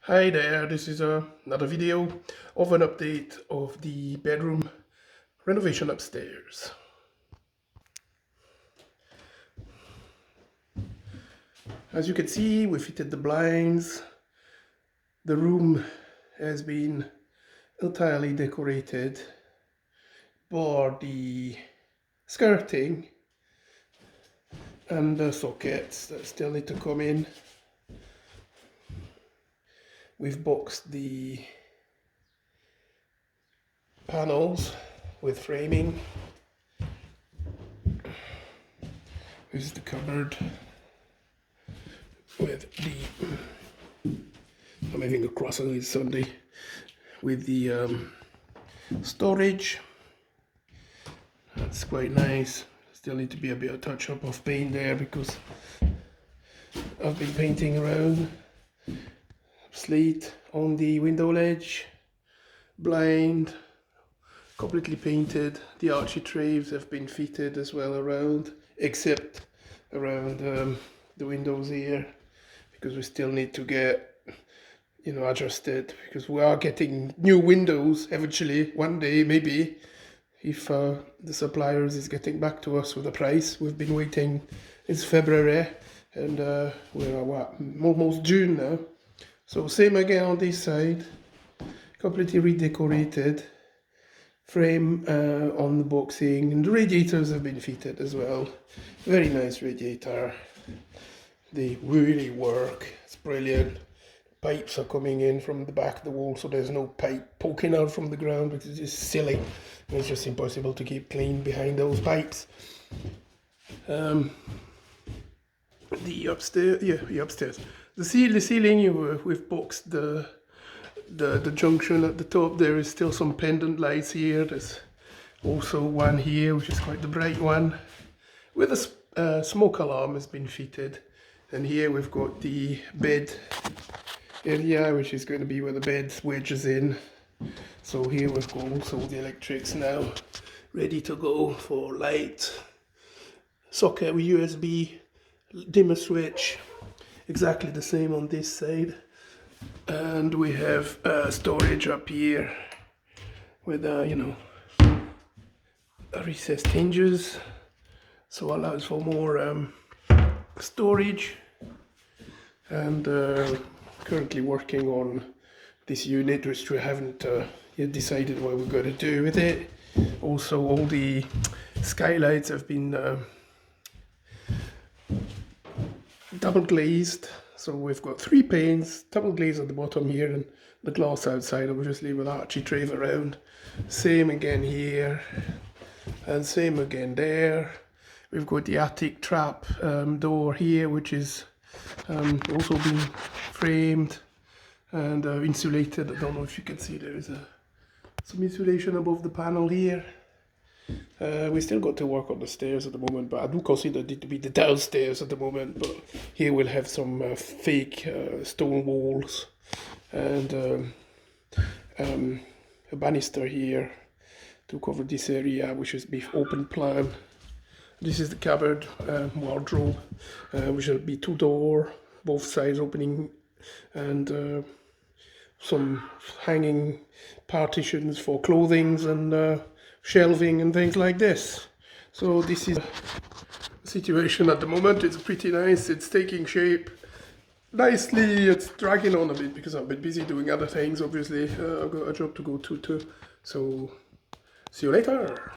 Hi there, this is another video of an update of the bedroom renovation upstairs. As you can see, we fitted the blinds. The room has been entirely decorated, but the skirting and the sockets that still need to come in. We've boxed the panels with framing. This is the cupboard with the, I'm having a croissant this Sunday, with the storage. That's quite nice. Still need to be a bit of touch up of paint there because I've been painting around. Slate on the window ledge, blind, completely painted. The architraves have been fitted as well around, except around the windows here, because we still need to get, adjusted, because we are getting new windows eventually, one day maybe, if the suppliers is getting back to us with a price. We've been waiting, it's February, and we're almost June now. So same again on this side, completely redecorated, frame on the boxing, and the radiators have been fitted as well. Very nice radiator. They really work, it's brilliant. Pipes are coming in from the back of the wall, so there's no pipe poking out from the ground, because it's just silly. And it's just impossible to keep clean behind those pipes. The upstairs. The ceiling, we've boxed the junction at the top. There is still some pendant lights here. There's also one here, which is quite the bright one, with a smoke alarm has been fitted. And here we've got the bed area, which is going to be where the bed wedges in. So here we've got also the electrics now ready to go for light, socket with USB, dimmer switch, exactly the same on this side. And we have storage up here with recessed hinges, so allows for more storage. And currently working on this unit, which we haven't yet decided what we're going to do with it. Also, all the skylights have been double glazed, so we've got 3 panes, double glaze at the bottom here, and the glass outside, obviously, with architrave around. Same again here, and same again there. We've got the attic trap door here, which is also been framed and insulated. I don't know if you can see, there is some insulation above the panel here. We still got to work on the stairs at the moment, but I do consider it to be the downstairs at the moment. But here we'll have some fake stone walls and a banister here to cover this area, which is be open plan. This is the cupboard, wardrobe, which will be 2-door, both sides opening, and some hanging partitions for clothings and shelving and things like this. So this is the situation at the moment. It's pretty nice. It's taking shape nicely. It's dragging on a bit because I've been busy doing other things, obviously. I've got a job to go to too. So see you later.